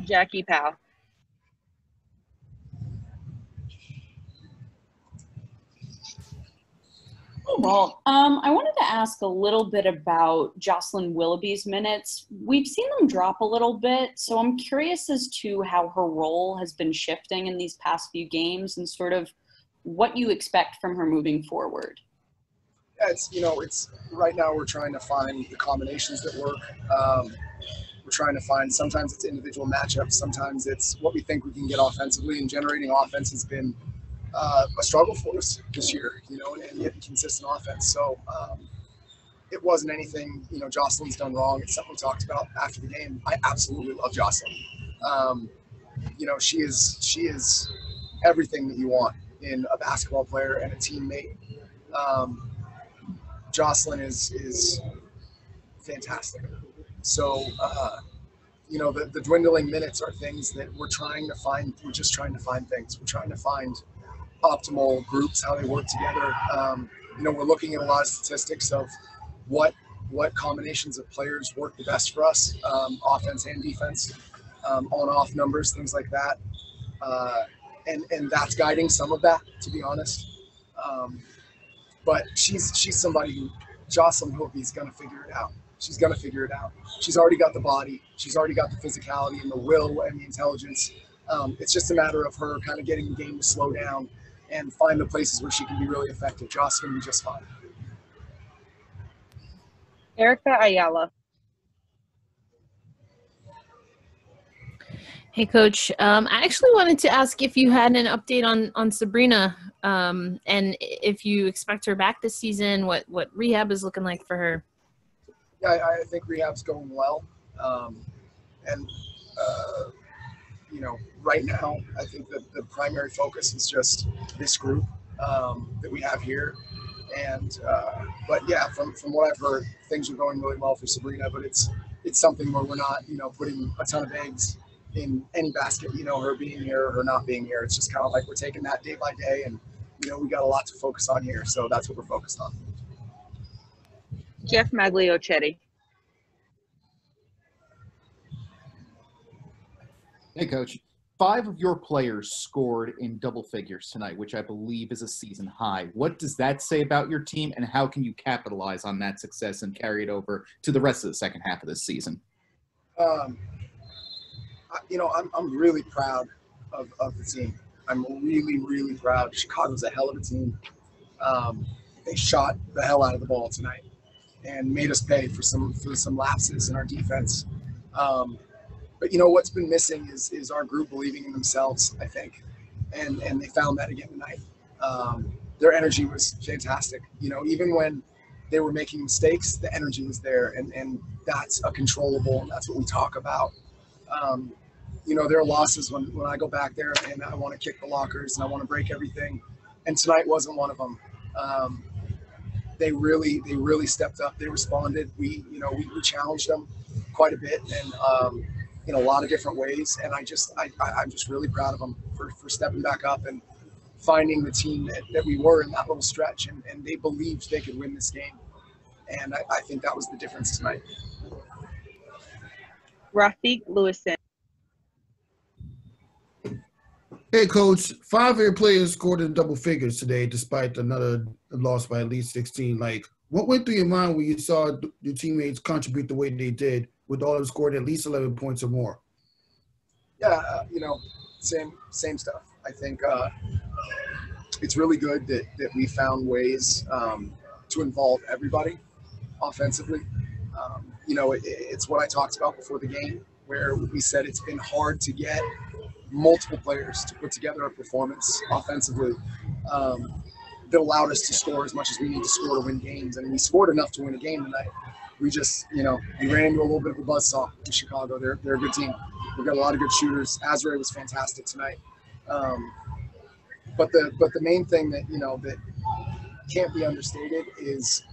Jackie Powell. Walt, I wanted to ask a little bit about Jocelyn Willoughby's minutes. We've seen them drop a little bit, so I'm curious as to how her role has been shifting in these past few games and sort of what you expect from her moving forward. Yeah, it's right now we're trying to find the combinations that work. We're trying to find, sometimes it's individual matchups, sometimes it's what we think we can get offensively, and generating offense has been a struggle for us this year, and getting consistent offense. So it wasn't anything, Jocelyn's done wrong. It's something we talked about after the game. I absolutely love Jocelyn. She is everything that you want in a basketball player and a teammate. Jocelyn is fantastic. So, the dwindling minutes are things that we're trying to find. We're just trying to find things. We're trying to find optimal groups, how they work together. We're looking at a lot of statistics of what combinations of players work the best for us, offense and defense, on-off numbers, things like that. And that's guiding some of that, to be honest. But she's somebody who, Jocelyn Willoughby's going to figure it out. She's going to figure it out. She's already got the body. She's already got the physicality and the will and the intelligence. It's just a matter of her kind of getting the game to slow down and find the places where she can be really effective. Jocelyn's going to be just fine. Erica Ayala. Hey, Coach. I actually wanted to ask if you had an update on Sabrina, and if you expect her back this season, what rehab is looking like for her. Yeah, I think rehab's going well. Right now, I think that the primary focus is just this group that we have here. But yeah, from what I've heard, things are going really well for Sabrina, but it's something where we're not, putting a ton of eggs in any basket, her being here or her not being here. It's just kind of like we're taking that day by day, and, we got a lot to focus on here. So that's what we're focused on. Jeff Magliochetti. Hey, Coach. 5 of your players scored in double figures tonight, which I believe is a season high. What does that say about your team, and how can you capitalize on that success and carry it over to the rest of the second half of this season? I'm really proud of the team. I'm really, really proud. Chicago's a hell of a team. They shot the hell out of the ball tonight and made us pay for some lapses in our defense. But what's been missing is our group believing in themselves, I think, and they found that again tonight. Their energy was fantastic. Even when they were making mistakes, the energy was there, and that's a controllable, and that's what we talk about. There are losses when I go back there and I want to kick the lockers and I want to break everything, and tonight wasn't one of them. They really stepped up. They responded. We challenged them quite a bit, and in a lot of different ways. And I'm just really proud of them for stepping back up and finding the team that we were in that little stretch. And they believed they could win this game. And I think that was the difference tonight. Rafiq Lewison. Hey, Coach. 5 of your players scored in double figures today, despite another loss by at least 16. What went through your mind when you saw your teammates contribute the way they did, with all of them scored at least 11 points or more? Yeah, same stuff. I think it's really good that we found ways to involve everybody offensively. It's what I talked about before the game, where we said it's been hard to get multiple players to put together a performance offensively that allowed us to score as much as we need to score to win games. And we scored enough to win a game tonight. We just, we ran into a little bit of a buzzsaw in Chicago. They're a good team. We've got a lot of good shooters. Azrae was fantastic tonight. But the main thing that, that can't be understated is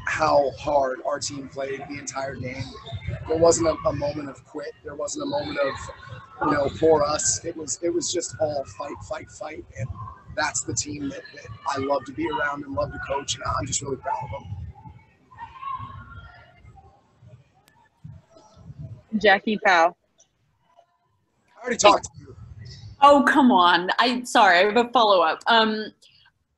how hard our team played the entire game. There wasn't a moment of quit. There wasn't a moment of, for us. It was just all fight. And that's the team that I love to be around and love to coach. And I'm just really proud of them. Jackie Powell. already talked to you. Oh, come on. Sorry, I have a follow-up.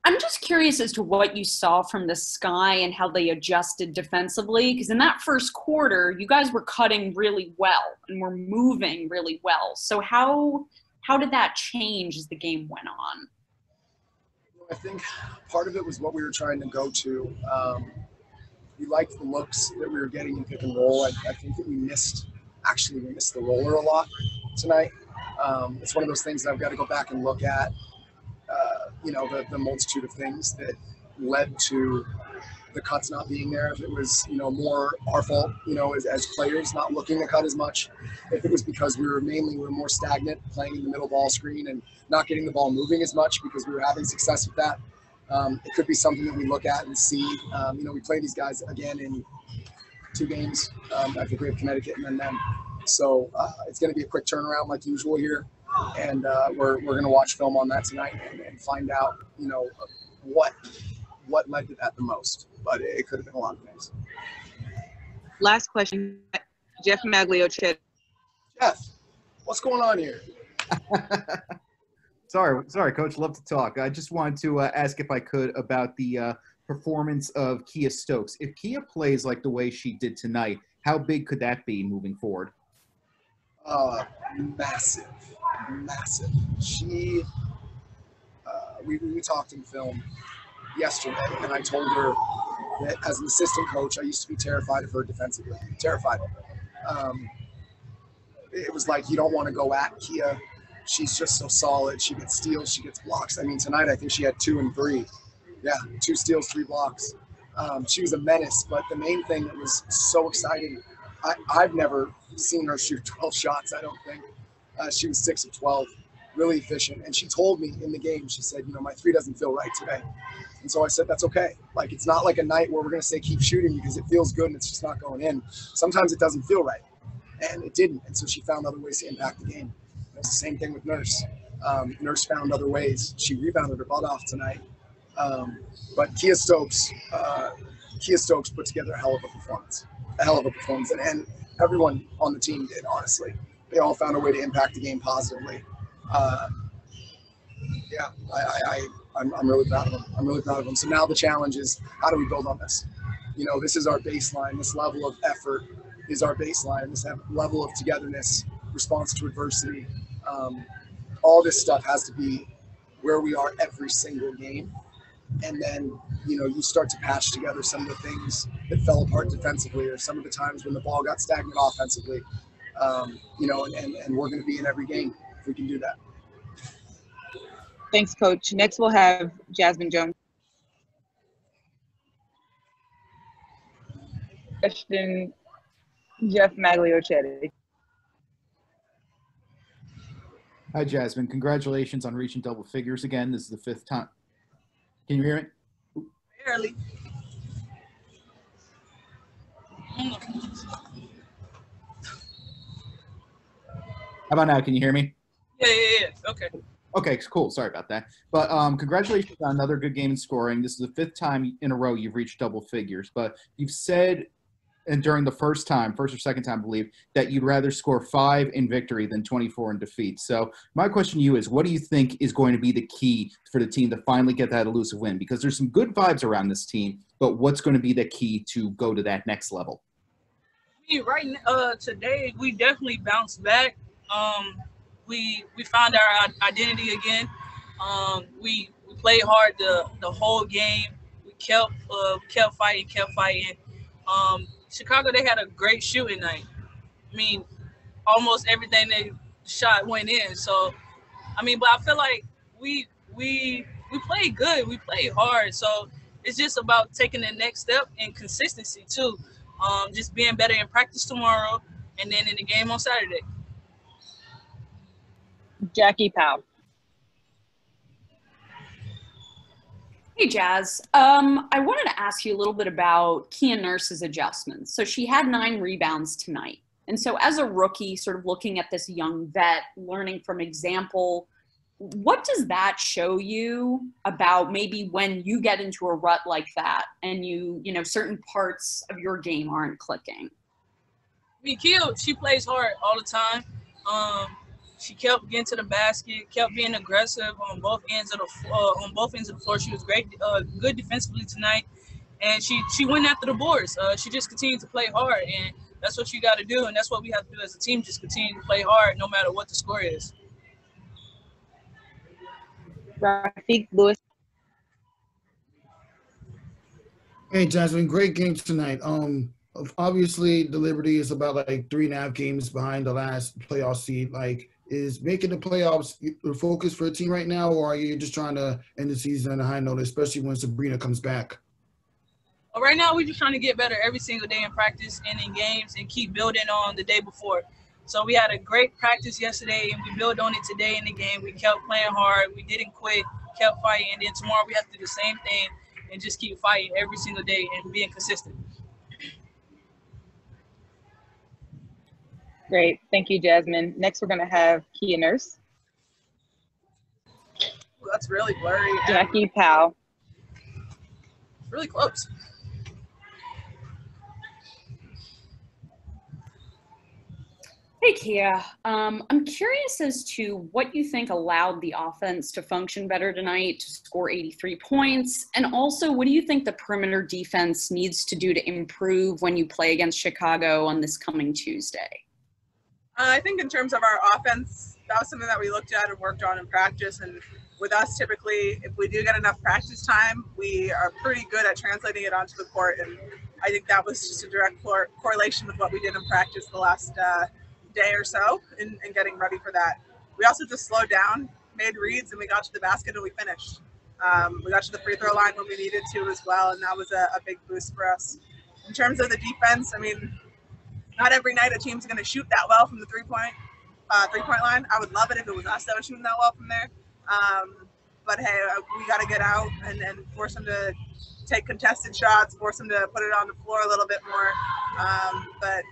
I'm just curious as to what you saw from the Sky and how they adjusted defensively, because in that first quarter, you guys were cutting really well and were moving really well. So how did that change as the game went on? I think part of it was what we were trying to go to. We liked the looks that we were getting in pick and roll. I think that we missed the roller a lot tonight. It's one of those things that I've got to go back and look at. The multitude of things that led to the cuts not being there. If it was, more our fault, as players not looking to cut as much. If it was because we were more stagnant, playing in the middle ball screen and not getting the ball moving as much because we were having success with that. It could be something that we look at and see. We play these guys again in 2 games. I think we have Connecticut and then them. So it's going to be a quick turnaround like usual here. And we're going to watch film on that tonight and find out, what led to that the most. But it could have been a lot of things. Last question, Jeff Magliochetti. Jeff, what's going on here? Sorry, Coach. Love to talk. I just wanted to ask if I could about the performance of Kia Stokes. If Kia plays like the way she did tonight, how big could that be moving forward? Massive. She, we talked in film yesterday, and I told her that as an assistant coach, I used to be terrified of her defensively. Terrified. It was like, you don't want to go at Kia. She's just so solid. She gets steals, she gets blocks. I mean, tonight I think she had 2 and 3. Yeah, 2 steals, 3 blocks. She was a menace, but the main thing that was so exciting, I've never seen her shoot 12 shots, I don't think. She was 6 of 12, really efficient. And she told me in the game, she said, my 3 doesn't feel right today. And so I said, that's okay. Like, it's not like a night where we're going to say keep shooting because it feels good and it's just not going in. Sometimes it doesn't feel right. And it didn't. And so she found other ways to impact the game. It was the same thing with Nurse. Nurse found other ways. She rebounded her butt off tonight. But Kia Stokes put together a hell of a performance. And everyone on the team did, honestly. They all found a way to impact the game positively. I'm really proud of them. So now the challenge is, how do we build on this? This is our baseline. This level of effort is our baseline. This level of togetherness, response to adversity. All this stuff has to be where we are every single game. And then, you start to patch together some of the things that fell apart defensively or some of the times when the ball got stagnant offensively. And we're going to be in every game if we can do that. Thanks, Coach. Next, we'll have Jazmine Jones. Question, Jeff Magliochetti. Hi, Jazmine. Congratulations on reaching double figures again. This is the 5th time. Can you hear me? Barely. How about now? Can you hear me? Yeah. Okay. Okay, cool. Sorry about that. But congratulations on another good game in scoring. This is the 5th time in a row you've reached double figures. But you've said, and during the first or second time, I believe, that you'd rather score 5 in victory than 24 in defeat. So my question to you is, what do you think is going to be the key for the team to finally get that elusive win? Because there's some good vibes around this team, but what's going to be the key to go to that next level? Today we definitely bounced back. We found our identity again. We played hard the whole game. We kept fighting. Chicago, they had a great shooting night. I mean, almost everything they shot went in. So, but I feel like we played good. We played hard. So it's just about taking the next step and consistency too. Just being better in practice tomorrow and then in the game on Saturday. Jackie Powell. Hey, Jazz. I wanted to ask you a little bit about Kia Nurse's adjustments. So she had 9 rebounds tonight. And so as a rookie, sort of looking at this young vet, learning from example, what does that show you about maybe when you get into a rut like that and certain parts of your game aren't clicking? Kia, she plays hard all the time. She kept getting to the basket, kept being aggressive on both ends of the floor. She was great, good defensively tonight, and she went after the boards. She just continued to play hard, and that's what you got to do, and that's what we have to do as a team. Just continue to play hard, no matter what the score is. Rafiq Lewis. Hey, Jazmine, great game tonight. Obviously the Liberty is about like 3.5 games behind the last playoff seed. Like, is making the playoffs the focus for the team right now, or are you just trying to end the season on a high note, especially when Sabrina comes back? Well, right now, we're just trying to get better every single day in practice and in games and keep building on the day before. So we had a great practice yesterday, and we built on it today in the game. We kept playing hard. We didn't quit, kept fighting. And then tomorrow we have to do the same thing and just keep fighting every single day and being consistent. Great. Thank you, Jazmine. Next, we're going to have Kia Nurse. Ooh, that's really blurry. Jackie Powell. Really close. Hey, Kia. I'm curious as to what you think allowed the offense to function better tonight, to score 83 points, and also what do you think the perimeter defense needs to do to improve when you play against Chicago on this coming Tuesday? I think in terms of our offense, that was something that we looked at and worked on in practice. And with us, typically, if we do get enough practice time, we are pretty good at translating it onto the court. And I think that was just a direct correlation with what we did in practice the last day or so and getting ready for that. We also just slowed down, made reads, and we got to the basket and we finished. We got to the free throw line when we needed to as well, and that was a big boost for us. In terms of the defense, I mean, not every night a team's going to shoot that well from the three-point line. I would love it if it was us that was shooting that well from there. But hey, we got to get out and force them to take contested shots, force them to put it on the floor a little bit more. But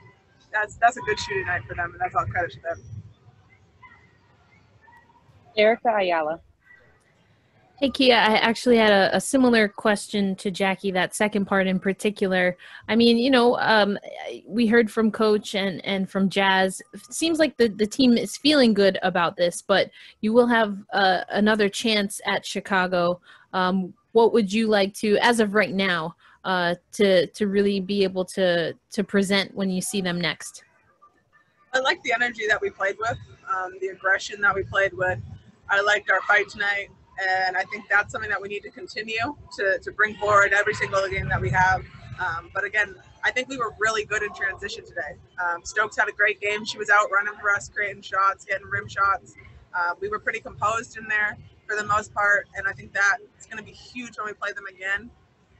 that's a good shooting night for them, and that's all credit to them. Erica Ayala. Hey, Kia, I actually had a similar question to Jackie, that second part in particular. I mean, we heard from Coach and from Jazz. It seems like the team is feeling good about this, but you will have another chance at Chicago. What would you like to, as of right now, to really be able to present when you see them next? I like the energy that we played with, the aggression that we played with. I liked our fight tonight. And I think that's something that we need to continue to bring forward every single game that we have. But again, I think we were really good in transition today. Stokes had a great game. She was out running for us, creating shots, getting rim shots. We were pretty composed in there for the most part. And I think that it's going to be huge when we play them again.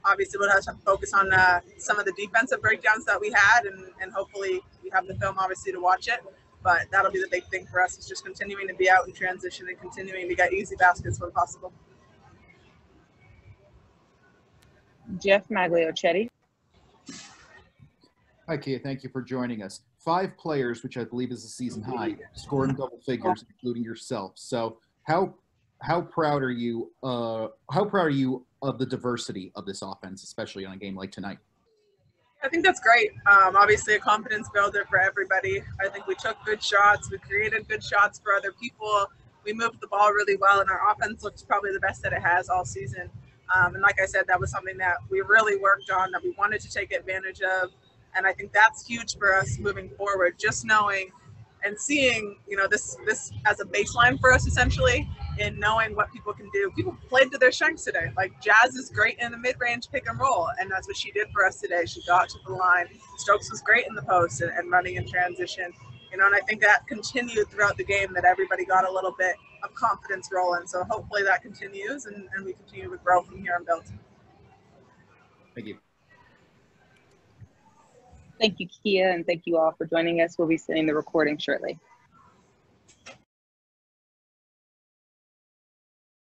Obviously, we'll have to focus on some of the defensive breakdowns that we had. And hopefully we have the film, obviously, to watch it. But that'll be the big thing for us, is just continuing to be out in transition and continuing to get easy baskets when possible. Jeff Magliochetti. Hi, Kia. Thank you for joining us. 5 players, which I believe is a season high, scored in double figures, including yourself. So how proud are you? How proud are you of the diversity of this offense, especially on a game like tonight? I think that's great. Obviously, a confidence builder for everybody. I think we took good shots. We created good shots for other people. We moved the ball really well, and our offense looks probably the best that it has all season. And like I said, that was something that we really worked on, that we wanted to take advantage of. And I think that's huge for us moving forward, just knowing and seeing, this as a baseline for us, essentially, in knowing what people can do. People played to their strengths today. Like, Jazz is great in the mid-range pick and roll, and that's what she did for us today. She got to the line. Stokes was great in the post and running in transition. And I think that continued throughout the game, that everybody got a little bit of confidence rolling. So hopefully that continues, and we continue to grow from here and build. Thank you. Thank you, Kia, and thank you all for joining us. We'll be sending the recording shortly.